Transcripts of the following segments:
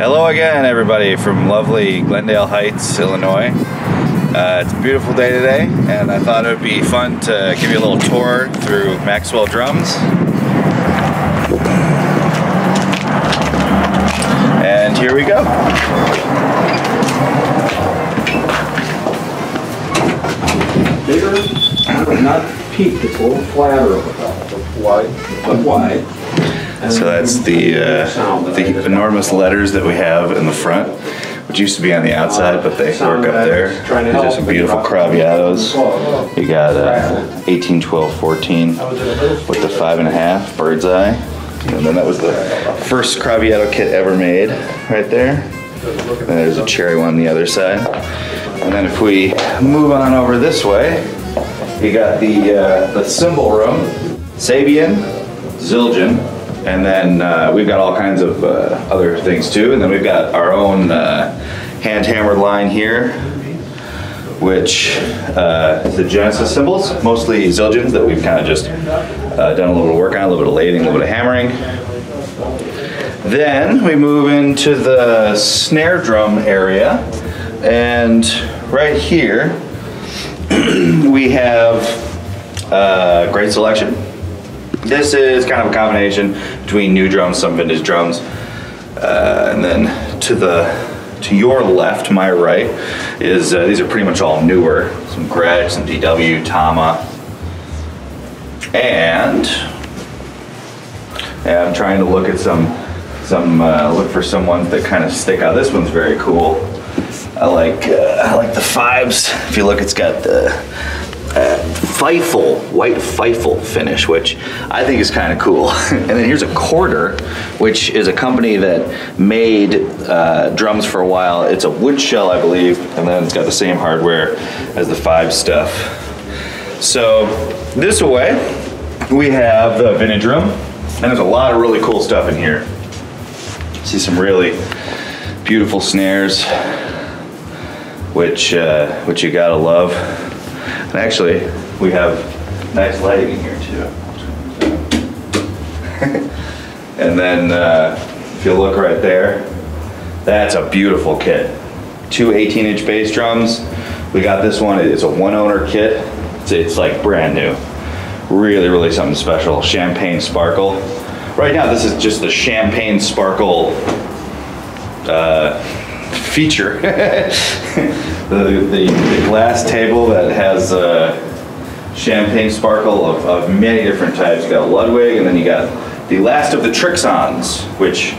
Hello again, everybody, from lovely Glendale Heights, Illinois. It's a beautiful day today, and I thought it would be fun to give you a little tour through Maxwell drums. And here we go. Bigger, not peaked, it's a little flatter of wide. So that's the enormous letters that we have in the front, which used to be on the outside, but they work up there. These are some beautiful Craviatos. You got 18, 12, 14 with the 5.5 bird's eye. And then that was the first Craviato kit ever made right there. And there's a cherry one on the other side. And then if we move on over this way, you got the cymbal room, Sabian, Zildjian, and then we've got all kinds of other things too. And then we've got our own hand-hammered line here, which is the Genesis cymbals, mostly Zildjians that we've kind of just done a little bit of work on, a little bit of lathing, a little bit of hammering. Then we move into the snare drum area, and right here we have a great selection. This is kind of a combination between new drums, some vintage drums, and then to your left, my right, is these are pretty much all newer. Some Gretsch, some DW, Tama, and I'm trying to look at look for some ones that kind of stick out. This one's very cool. I like the Fives. If you look, it's got the white Feifel finish, which I think is kind of cool. And then here's a Quarter, which is a company that made drums for a while. It's a wood shell, I believe, and then it's got the same hardware as the Five stuff. So this way, we have the vintage room, and there's a lot of really cool stuff in here. See some really beautiful snares, which you gotta love. And actually, we have nice lighting in here too. And then if you look right there, that's a beautiful kit. Two 18-inch bass drums. We got this one, it's a one-owner kit. It's like brand new. Really, really something special. Champagne Sparkle. Right now, this is just the Champagne Sparkle feature. the glass table that has champagne sparkle of many different types. You got Ludwig, and then you got the last of the Trixons, which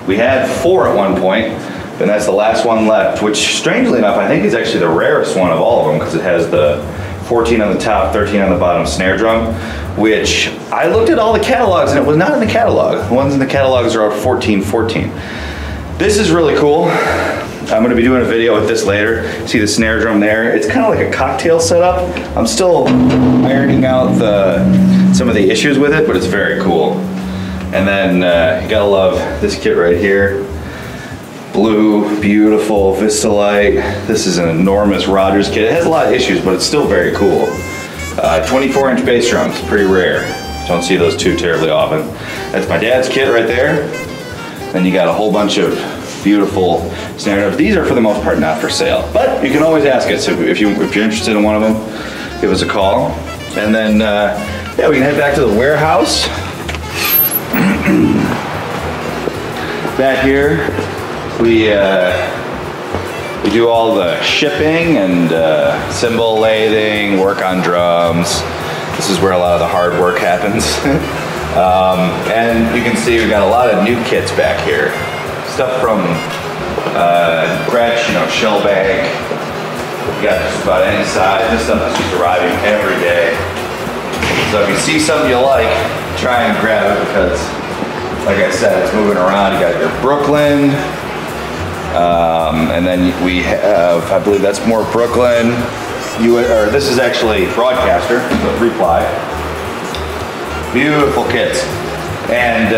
we had 4 at one point, and that's the last one left, which strangely enough I think is actually the rarest one of all of them, because it has the 14 on the top, 13 on the bottom snare drum, which I looked at all the catalogs and it was not in the catalog. The ones in the catalogs are out 14, 14. This is really cool. I'm going to be doing a video with this later. See the snare drum there? It's kind of like a cocktail setup. I'm still ironing out some of the issues with it, but it's very cool. And then you gotta love this kit right here. Blue, beautiful Vistalite. This is an enormous Rogers kit. It has a lot of issues, but it's still very cool. 24-inch bass drums, pretty rare. Don't see those too terribly often. That's my dad's kit right there. Then you got a whole bunch of beautiful snare drums. These are for the most part not for sale, but you can always ask us if you're interested in one of them. Give us a call, and then yeah, we can head back to the warehouse. Back here, we do all the shipping and cymbal lathing, work on drums. This is where a lot of the hard work happens. And you can see we've got a lot of new kits back here. Stuff from Gretsch, shell bag. We got just about any size. This stuff is just arriving every day. So if you see something you like, try and grab it, because like I said, it's moving around. You got your Brooklyn, and then we have, I believe that's more Brooklyn. Or this is actually Broadcaster, so 3-ply. Beautiful kits. And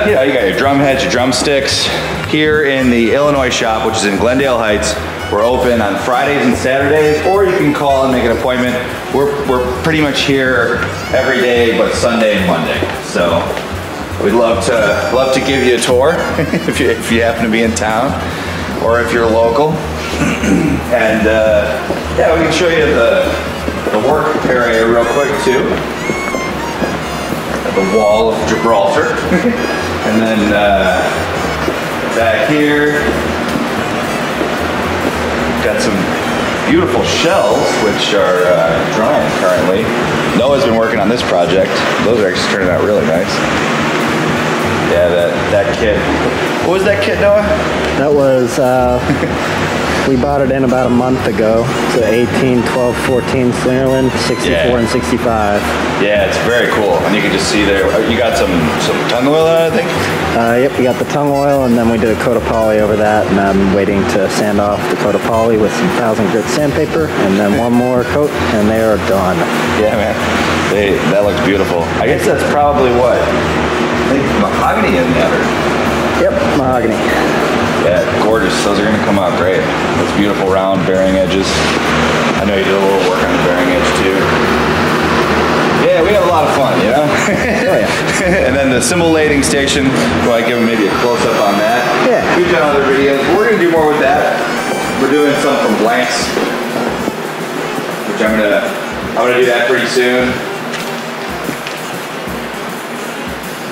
you got your drum heads, your drumsticks. Here in the Illinois shop, which is in Glendale Heights, we're open on Fridays and Saturdays, or you can call and make an appointment. We're pretty much here every day but Sunday and Monday. So we'd love to give you a tour if you happen to be in town or if you're local. And yeah, we can show you the work area real quick too. The wall of Gibraltar. And then back here, got some beautiful shells, which are drying currently. Noah's been working on this project. Those are actually turning out really nice. Yeah, that kit. What was that kit, Noah? That was, we bought it in about a month ago. It's an 18, 12, 14 Slingerland, 64 and 65. Yeah, it's very cool. And you can just see there, you got some tung oil on it, I think? Yep, we got the tung oil, and then we did a coat of poly over that, and I'm waiting to sand off the coat of poly with some 1000 grit sandpaper, and then one more coat, and they are done. Yeah, man. That looks beautiful. I guess that's probably what? I think mahogany in there. Yep, mahogany. Yeah, gorgeous. Those are going to come out great. Those beautiful round bearing edges. I know you did a little work on the bearing edge too. Yeah, we have a lot of fun, you know? Oh, yeah. And then the simulating station, do I give maybe a close-up on that? Yeah. We've done other videos. We're going to do more with that. We're doing some from blanks, which I'm gonna do that pretty soon.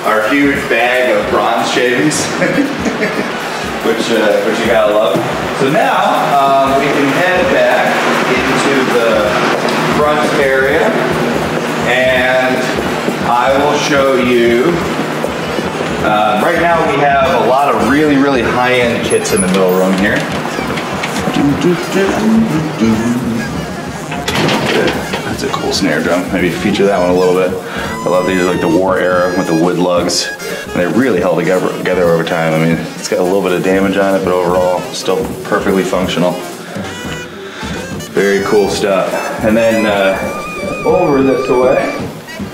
Our huge bag of bronze shavings, which you gotta love. So now we can head back into the front area, and I will show you. Right now we have a lot of really, really high-end kits in the middle room here. That's a cool snare drum. Maybe feature that one a little bit. I love these, like the war era with the wood lugs. And they really held together over time. I mean, it's got a little bit of damage on it, but overall, still perfectly functional. Very cool stuff. And then over this way,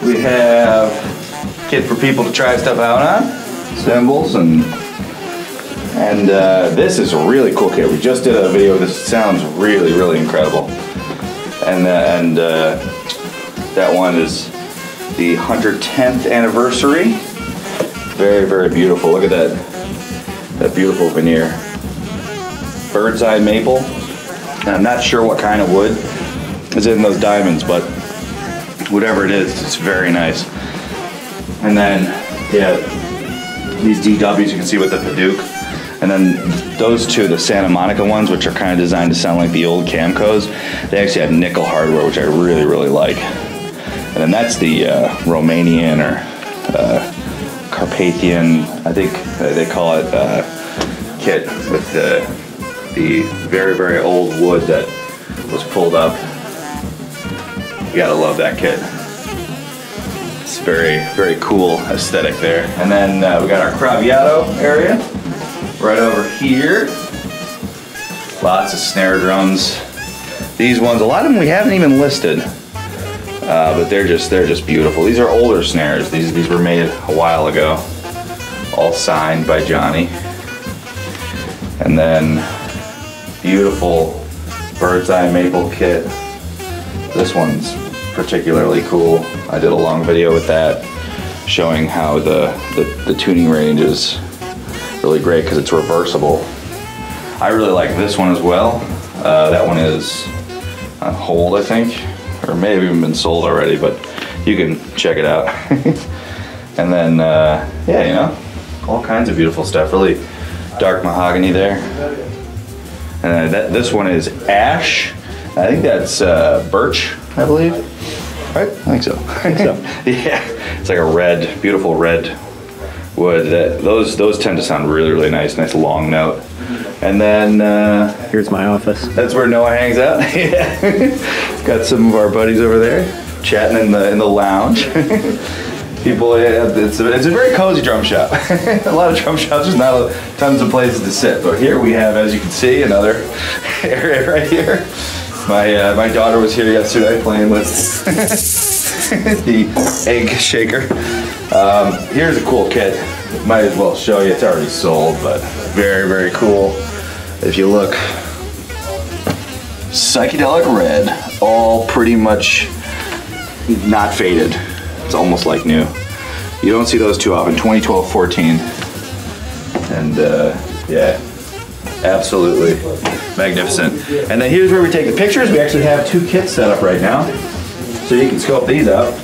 we have a kit for people to try stuff out on. Cymbals and this is a really cool kit. We just did a video. This sounds really, really incredible. And that one is the 110th anniversary. Very, very beautiful. Look at that beautiful veneer. Bird's eye maple. And I'm not sure what kind of wood is in those diamonds, but whatever it is, it's very nice. And then, yeah, these DWs you can see with the Paduke. And then those two, the Santa Monica ones, which are kind of designed to sound like the old Camcos, they actually have nickel hardware, which I really, really like. And then that's the Romanian or Carpathian, I think they call it, kit with the very, very old wood that was pulled up. You gotta love that kit. It's very, very cool aesthetic there. And then we got our Craviato area. Right over here, lots of snare drums. These ones, a lot of them we haven't even listed, but they're just beautiful. These are older snares. These were made a while ago, all signed by Johnny. And then beautiful bird's eye maple kit. This one's particularly cool. I did a long video with that, showing how the tuning range is really great because it's reversible. I really like this one as well. That one is on hold, I think, or may have even been sold already, but you can check it out. And then, yeah, you know, all kinds of beautiful stuff. Really dark mahogany there. And this one is ash. I think that's birch, I believe. Right? I think so. Yeah, it's like a red, beautiful red wood. Those tend to sound really, really nice long note. And then Here's my office. That's where Noah hangs out. Yeah, got some of our buddies over there chatting in the lounge. People, it's a very cozy drum shop. A lot of drum shops, there's not tons of places to sit, but here we have, as you can see, another area right here. My daughter was here yesterday playing with the egg shaker. Here's a cool kit. Might as well show you. It's already sold, but very, very cool. If you look, psychedelic red, all pretty much not faded. It's almost like new. You don't see those too often. 2012, 14. And yeah, absolutely magnificent. And then here's where we take the pictures. We actually have 2 kits set up right now, so you can scope these out.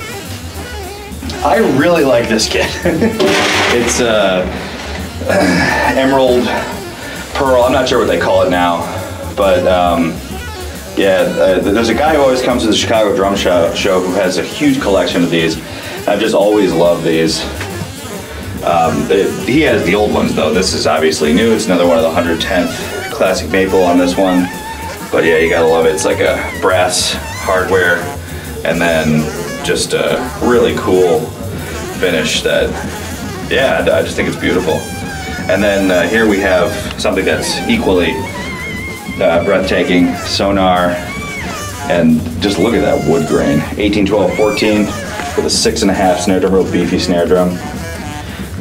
I really like this kit. It's emerald pearl. I'm not sure what they call it now, but yeah, there's a guy who always comes to the Chicago Drum Show who has a huge collection of these. I've just always loved these. He has the old ones though. This is obviously new. It's another one of the 110th classic maple on this one. But yeah, you gotta love it. It's like a brass hardware and then just a really cool finish that, yeah, I just think it's beautiful. And then here we have something that's equally breathtaking, sonar, and just look at that wood grain. 18-12-14 with a 6.5 snare drum, real beefy snare drum.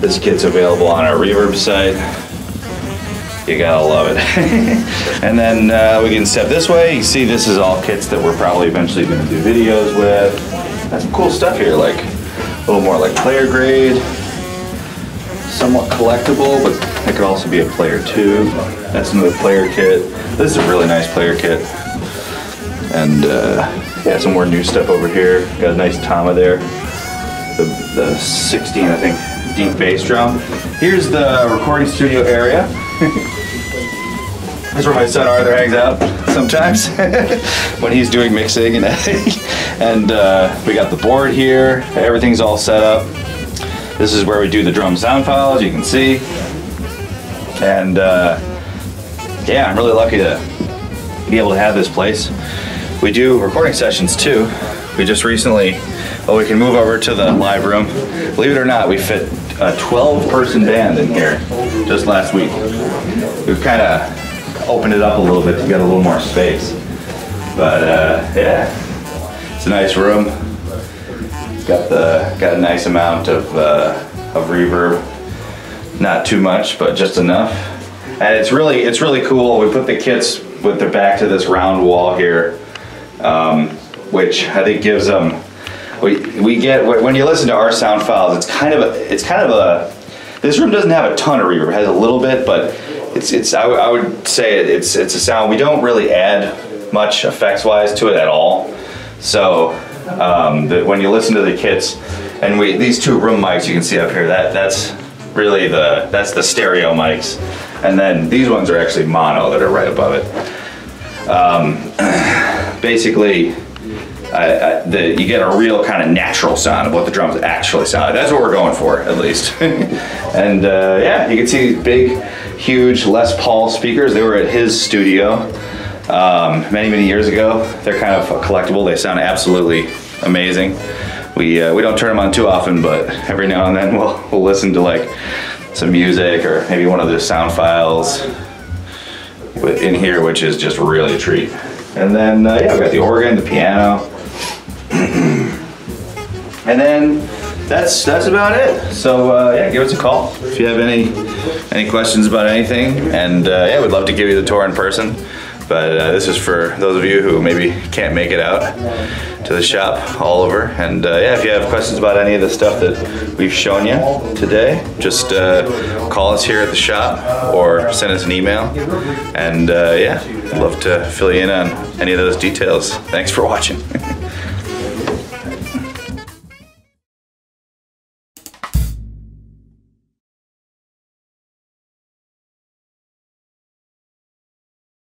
This kit's available on our Reverb site. You gotta love it. And then we can step this way. You can see this is all kits that we're probably eventually gonna do videos with. That's some cool stuff here, like a little more like player grade, somewhat collectible, but it could also be a player too. That's another player kit. This is a really nice player kit. And yeah, some more new stuff over here. Got a nice Tama there. The 16, I think, deep bass drum. Here's the recording studio area. That's where my son Arthur hangs out sometimes when he's doing mixing and editing. And we got the board here. Everything's all set up. This is where we do the drum sound files, you can see. And yeah, I'm really lucky to be able to have this place. We do recording sessions too. We just recently, well, we can move over to the live room. Believe it or not, we fit a 12-person band in here just last week. We've kind of opened it up a little bit to get a little more space. But yeah, it's a nice room. It's got a nice amount of reverb. Not too much, but just enough. And it's really cool. We put the kits with their back to this round wall here, which I think gives them. We get when you listen to our sound files. It's kind of a. This room doesn't have a ton of reverb. It has a little bit, but I would say it's a sound. We don't really add much effects wise to it at all. So when you listen to the kits, and these 2 room mics you can see up here, that's really that's the stereo mics, and then these ones are actually mono that are right above it. Basically, you get a real kind of natural sound of what the drums actually sound like. That's what we're going for, at least. And yeah, you can see these big, huge Les Paul speakers. They were at his studio many years ago. They're kind of collectible. They sound absolutely amazing. We don't turn them on too often, but every now and then we'll listen to like some music or maybe one of the sound files in here, which is just really a treat. And then yeah, we've got the organ, the piano. And then that's about it. So yeah, give us a call if you have any questions about anything. And yeah, we'd love to give you the tour in person. But this is for those of you who maybe can't make it out to the shop all over. And yeah, if you have questions about any of the stuff that we've shown you today, just call us here at the shop or send us an email. And yeah, I'd love to fill you in on any of those details. Thanks for watching.